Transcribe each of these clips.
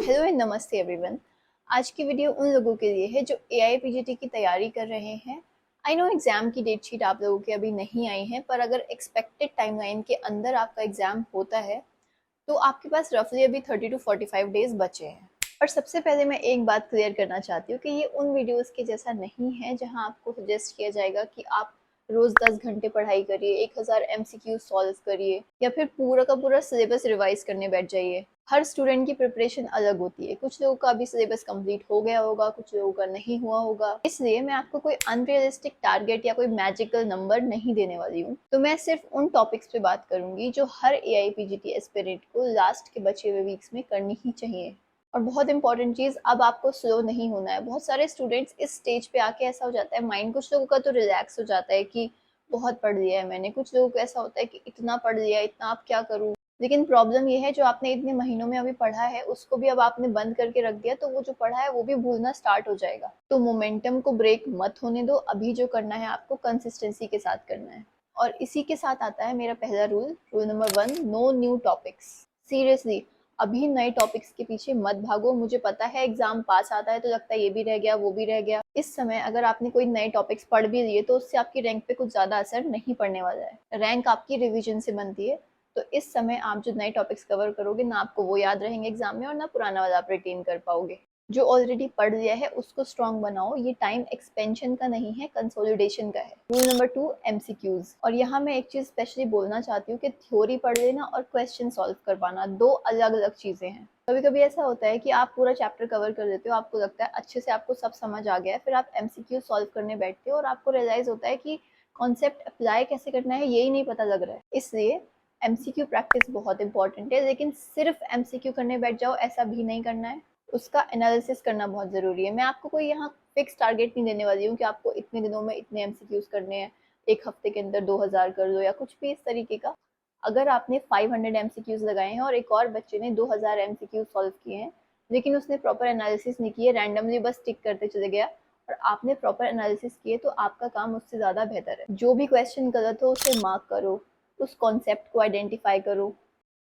Hello and नमस्ते everyone. आज की वीडियो उन लोगों के लिए है जो AIPGT की तैयारी कर रहे हैं। आई नो एग्जाम की डेट शीट आप लोगों के अभी नहीं आई है, पर अगर एक्सपेक्टेड टाइमलाइन के अंदर आपका एग्जाम होता है तो आपके पास रफली अभी 30 to 45 डेज बचे हैं। और सबसे पहले मैं एक बात क्लियर करना चाहती हूँ कि ये उन वीडियोस के जैसा नहीं है जहाँ आपको सजेस्ट किया जाएगा कि आप रोज 10 घंटे पढ़ाई करिए, 1000 MCQ सॉल्व करिए या फिर पूरा का पूरा सिलेबस रिवाइज करने बैठ जाइए। हर स्टूडेंट की प्रिपरेशन अलग होती है। कुछ लोगों का अभी सिलेबस कंप्लीट हो गया होगा, कुछ लोगों का नहीं हुआ होगा। इसलिए मैं आपको कोई अनरियलिस्टिक टारगेट या कोई मैजिकल नंबर नहीं देने वाली हूँ। तो मैं सिर्फ उन टॉपिक्स पे बात करूंगी जो हर AIPGT एस्पिरेंट को लास्ट के बचे हुए वीक्स में करनी ही चाहिए। और बहुत इंपॉर्टेंट चीज, अब आपको स्लो नहीं होना है। बहुत सारे स्टूडेंट्स इस स्टेज पे आके ऐसा हो जाता है माइंड, कुछ लोगों का तो रिलैक्स हो जाता है कि बहुत पढ़ लिया है मैंने, कुछ लोगों को ऐसा होता है कि इतना पढ़ लिया, इतना अब क्या करूं। लेकिन प्रॉब्लम ये है जो आपने इतने महीनों में अभी पढ़ा है उसको भी अब आपने बंद करके रख दिया तो वो जो पढ़ा है वो भी भूलना स्टार्ट हो जाएगा। तो मोमेंटम को ब्रेक मत होने दो। अभी जो करना है आपको कंसिस्टेंसी के साथ करना है। और इसी के साथ आता है मेरा पहला rule number 1, no new topics. Seriously अभी नए टॉपिक्स के पीछे मत भागो। मुझे पता है एग्जाम पास आता है तो लगता है ये भी रह गया वो भी रह गया। इस समय अगर आपने कोई नए टॉपिक्स पढ़ भी लिए तो उससे आपकी रैंक पे कुछ ज्यादा असर नहीं पड़ने वाला है। रैंक आपकी रिवीजन से बनती है। तो इस समय आप जो नए टॉपिक्स कवर करोगे ना आपको वो याद रहेंगे एग्जाम में, और ना पुराना वाला आप रिटेन कर पाओगे। जो ऑलरेडी पढ़ लिया है उसको स्ट्रॉन्ग बनाओ। ये टाइम एक्सपेंशन का नहीं है, कंसोलिडेशन का है। Rule number 2, MCQs। और यहाँ मैं एक चीज स्पेशली बोलना चाहती हूँ कि थ्योरी पढ़ लेना और क्वेश्चन सॉल्व कर पाना दो अलग अलग चीजें हैं। कभी कभी ऐसा होता है कि आप पूरा चैप्टर कवर कर लेते हो, आपको लगता है अच्छे से आपको सब समझ आ गया है, फिर आप MCQ सॉल्व करने बैठते हो और आपको रियलाइज होता है कि कॉन्सेप्ट अप्लाई कैसे करना है यही नहीं पता लग रहा है। इसलिए MCQ प्रैक्टिस बहुत इंपॉर्टेंट है, लेकिन सिर्फ MCQ करने बैठ जाओ ऐसा भी नहीं करना है। उसका एनालिसिस करना बहुत जरूरी है। मैं आपको कोई यहाँ फिक्स टारगेट नहीं देने वाली हूँ कि आपको इतने दिनों में इतने MCQs करने हैं, एक हफ्ते के अंदर 2000 कर दो या कुछ भी इस तरीके का। अगर आपने 500 MCQs लगाए हैं और एक और बच्चे ने 2000 MCQs सॉल्व किए हैं, लेकिन उसने प्रॉपर एनालिसिस नहीं किया, रैंडमली बस टिक करते चले गया, और आपने प्रॉपर एनालिसिस किए, तो आपका काम उससे ज्यादा बेहतर है। जो भी क्वेश्चन गलत हो उसे मार्क करो, उस कॉन्सेप्ट को आइडेंटिफाई करो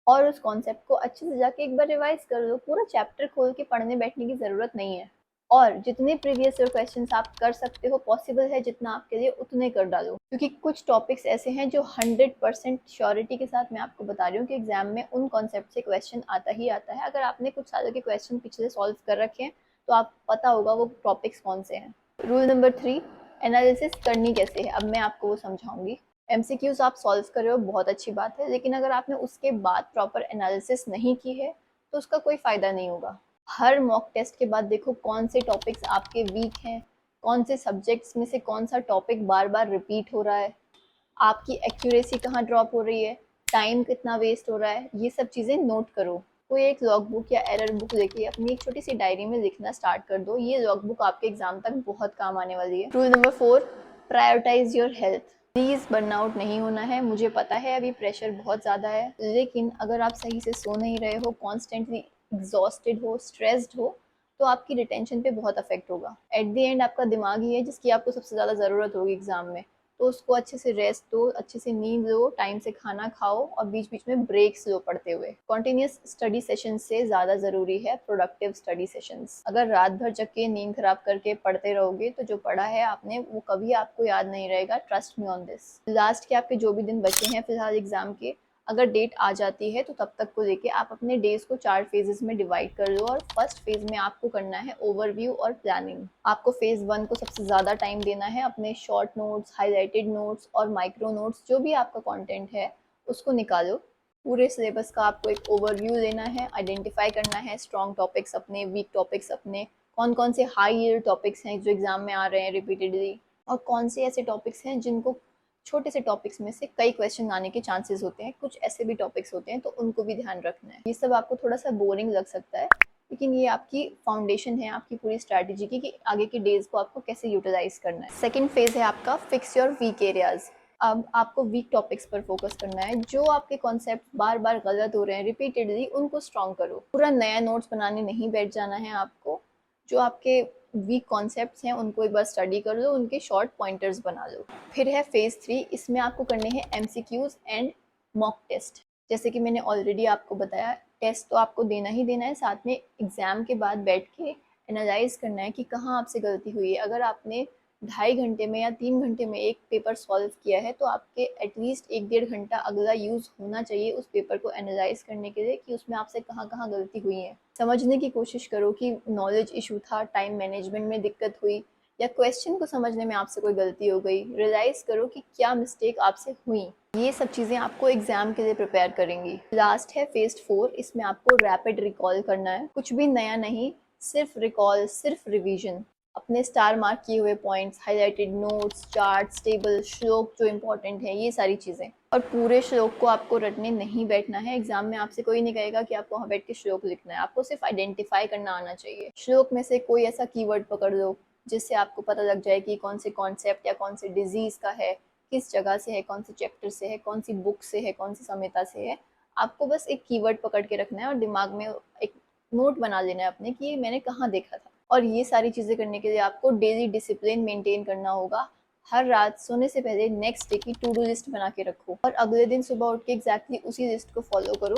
और उस कॉन्सेप्ट को अच्छे से जाके एक बार रिवाइज कर लो। पूरा चैप्टर खोल के पढ़ने बैठने की जरूरत नहीं है। और जितने प्रीवियस ईयर क्वेश्चंस आप कर सकते हो, पॉसिबल है जितना आपके लिए उतने कर डालो, क्योंकि कुछ टॉपिक्स ऐसे हैं जो 100% श्योरिटी के साथ मैं आपको बता रही हूँ कि एग्जाम में उन कॉन्सेप्ट से क्वेश्चन आता ही आता है। अगर आपने कुछ सालों के क्वेश्चन पिछले सॉल्व कर रखे हैं तो आप पता होगा वो टॉपिक्स कौन से हैं। रूल नंबर 3, एनालिसिस करनी कैसे है, अब मैं आपको वो समझाऊंगी। MCQs आप सॉल्व कर रहे हो, बहुत अच्छी बात है, लेकिन अगर आपने उसके बाद प्रॉपर एनालिसिस नहीं की है तो उसका कोई फायदा नहीं होगा। हर मॉक टेस्ट के बाद देखो कौन से टॉपिक्स आपके वीक हैं, कौन से सब्जेक्ट्स में से कौन सा टॉपिक बार बार रिपीट हो रहा है, आपकी एक्यूरेसी कहाँ ड्रॉप हो रही है, टाइम कितना वेस्ट हो रहा है। ये सब चीज़ें नोट करो। कोई एक लॉग बुक या एरर बुक लेके अपनी एक छोटी सी डायरी में लिखना स्टार्ट कर दो। ये लॉग बुक आपके एग्जाम तक बहुत काम आने वाली है। Rule number 4, prioritise your health. Please burnout नहीं होना है। मुझे पता है अभी प्रेशर बहुत ज़्यादा है, लेकिन अगर आप सही से सो नहीं रहे हो, कॉन्स्टेंटली एग्जॉस्टेड हो, स्ट्रेस्ड हो, तो आपकी रिटेंशन पे बहुत अफेक्ट होगा। एट द एंड आपका दिमाग ही है जिसकी आपको सबसे ज़्यादा ज़रूरत होगी एग्जाम में। तो उसको अच्छे से रेस्ट दो, अच्छे से नींद लो, टाइम से खाना खाओ और बीच बीच में ब्रेक्स लो पढ़ते हुए। कॉन्टिन्यूस स्टडी सेशन से ज़्यादा ज़रूरी है प्रोडक्टिव स्टडी सेशंस। अगर रात भर जग के नींद खराब करके पढ़ते रहोगे तो जो पढ़ा है आपने वो कभी आपको याद नहीं रहेगा। Trust me on this. Last के आपके जो भी दिन बचे हैं फिलहाल एग्जाम के, अगर डेट आ जाती है तो तब तक को लेके आप अपने डेज को 4 फेजेस में डिवाइड कर लो। और फर्स्ट फेज में आपको करना है ओवरव्यू और प्लानिंग। आपको फेज 1 को सबसे ज़्यादा टाइम देना है। अपने शॉर्ट नोट्स, हाईलाइटेड नोट्स और माइक्रो नोट्स, जो भी आपका कंटेंट है उसको निकालो। पूरे सिलेबस का आपको एक ओवरव्यू लेना है, आइडेंटिफाई करना है स्ट्रॉन्ग टॉपिक्स अपने, वीक टॉपिक्स अपने, कौन कौन से हाई यील्ड टॉपिक्स हैं जो एग्जाम में आ रहे हैं रिपीटेडली, और कौन से ऐसे टॉपिक्स हैं जिनको छोटे से टॉपिक्स में से कई क्वेश्चन आने के चांसेस होते हैं। कुछ ऐसे भी टॉपिक्स होते हैं तो उनको भी ध्यान रखना है। ये सब आपको थोड़ा सा बोरिंग लग सकता है, लेकिन ये आपकी फाउंडेशन है आपकी पूरी स्ट्रैटेजी की कि आगे के डेज को आपको कैसे यूटिलाइज करना है। सेकंड फेज है आपका फिक्स योर वीक एरियाज। अब आपको वीक टॉपिक्स पर फोकस करना है। जो आपके कॉन्सेप्ट बार बार गलत हो रहे हैं रिपीटेडली, उनको स्ट्रॉन्ग करो। पूरा नया नोट्स बनाने नहीं बैठ जाना है आपको। जो आपके वीक कॉन्सेप्ट्स हैं उनको एक बार स्टडी कर लो, उनके शॉर्ट पॉइंटर्स बना लो। फिर है फेज 3, इसमें आपको करने हैं MCQs एंड मॉक टेस्ट। जैसे कि मैंने ऑलरेडी आपको बताया, टेस्ट तो आपको देना ही देना है, साथ में एग्ज़ाम के बाद बैठ के एनालाइज करना है कि कहाँ आपसे गलती हुई है। अगर आपने 2.5 घंटे में या 3 घंटे में एक पेपर सॉल्व किया है तो आपके एटलीस्ट 1-1.5 घंटा अगला यूज़ होना चाहिए उस पेपर को एनालाइज करने के लिए कि उसमें आपसे कहाँ कहाँ गलती हुई है। समझने की कोशिश करो कि नॉलेज इशू था, टाइम मैनेजमेंट में दिक्कत हुई, या क्वेश्चन को समझने में आपसे कोई गलती हो गई। रियलाइज़ करो कि क्या मिस्टेक आपसे हुई। ये सब चीज़ें आपको एग्जाम के लिए प्रिपेयर करेंगी। लास्ट है फेज 4। इसमें आपको रैपिड रिकॉल करना है, कुछ भी नया नहीं, सिर्फ रिकॉल, सिर्फ रिवीजन। अपने स्टार मार्क किए हुए points, highlighted notes, charts, table, श्लोक जो इंपॉर्टेंट है, ये सारी चीज़ें। और पूरे श्लोक को आपको रटने नहीं बैठना है। एग्जाम में आपसे कोई नहीं कहेगा कि आपको वहाँ बैठ के श्लोक लिखना है, आपको सिर्फ आइडेंटिफाई करना आना चाहिए। श्लोक में से कोई ऐसा कीवर्ड पकड़ लो जिससे आपको पता लग जाए कि कौन से कॉन्सेप्ट या कौन से डिजीज़ का है, किस जगह से है, कौन से चैप्टर से है, कौन सी बुक से है, कौन सी संहिता से है। आपको बस एक कीवर्ड पकड़ के रखना है और दिमाग में एक नोट बना लेना है अपने कि ये मैंने कहाँ देखा था। और ये सारी चीज़ें करने के लिए आपको डेली डिसिप्लिन मेंटेन करना होगा। हर रात सोने से पहले नेक्स्ट डे की टू डू लिस्ट बना के रखो और अगले दिन सुबह उठ के एग्जैक्टली उसी लिस्ट को फॉलो करो।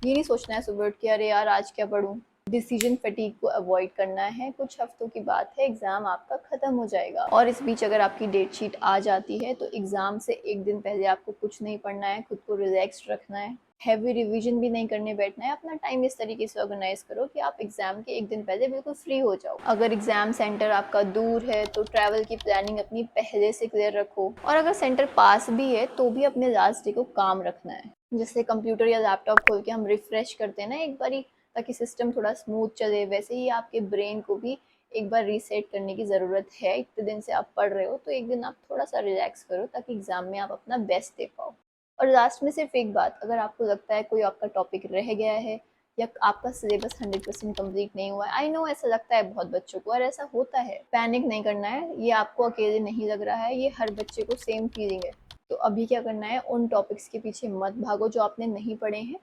ये नहीं सोचना है सुबह उठ के अरे यार आज क्या पढूं। डिसीजन फटीग को अवॉइड करना है। कुछ हफ्तों की बात है, एग्जाम आपका खत्म हो जाएगा। और इस बीच अगर आपकी डेट शीट आ जाती है तो एग्जाम से एक दिन पहले आपको कुछ नहीं पढ़ना है, खुद को रिलैक्स रखना है, हैवी रिवीजन भी नहीं करने बैठना है। अपना टाइम इस तरीके से ऑर्गेनाइज करो कि आप एग्जाम के एक दिन पहले बिल्कुल फ्री हो जाओ। अगर एग्जाम सेंटर आपका दूर है तो ट्रैवल की प्लानिंग अपनी पहले से क्लियर रखो। और अगर सेंटर पास भी है तो भी अपने लास्ट डे को काम रखना है। जैसे कंप्यूटर या लैपटॉप खोल के हम रिफ्रेश करते हैं ना एक बारी, ताकि सिस्टम थोड़ा स्मूथ चले, वैसे ही आपके ब्रेन को भी एक बार रीसेट करने की ज़रूरत है। इतने दिन से आप पढ़ रहे हो तो एक दिन आप थोड़ा सा रिलैक्स करो ताकि एग्जाम में आप अपना बेस्ट दे पाओ। और लास्ट में सिर्फ एक बात, अगर आपको लगता है कोई आपका टॉपिक रह गया है या आपका सिलेबस 100% कंप्लीट नहीं हुआ है, आई नो ऐसा लगता है बहुत बच्चों को और ऐसा होता है, पैनिक नहीं करना है। ये आपको अकेले नहीं लग रहा है, ये हर बच्चे को सेम फीलिंग है। तो अभी क्या करना है, उन टॉपिक्स के पीछे मत भागो जो आपने नहीं पढ़े हैं।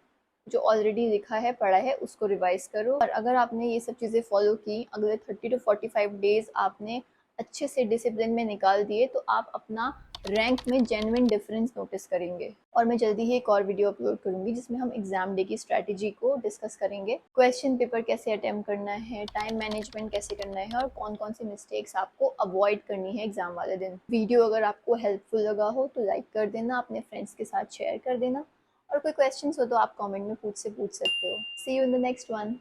जो ऑलरेडी लिखा है, पढ़ा है, उसको रिवाइज करो। और अगर आपने ये सब चीज़ें फॉलो की, अगले 30 to 45 डेज आपने अच्छे से डिसिप्लिन में निकाल दिए तो आप अपना रैंक में जेन्युइन डिफरेंस नोटिस करेंगे। और मैं जल्दी ही एक और वीडियो अपलोड करूंगी जिसमें हम एग्जाम डे की स्ट्रैटेजी को डिस्कस करेंगे। क्वेश्चन पेपर कैसे अटेम्प्ट करना है, टाइम मैनेजमेंट कैसे करना है और कौन कौन सी मिस्टेक्स आपको अवॉइड करनी है एग्जाम वाले दिन। वीडियो अगर आपको हेल्पफुल लगा हो तो लाइक कर देना, अपने फ्रेंड्स के साथ शेयर कर देना। और कोई क्वेश्चंस हो तो आप कमेंट में पूछ सकते हो। See you in the next one.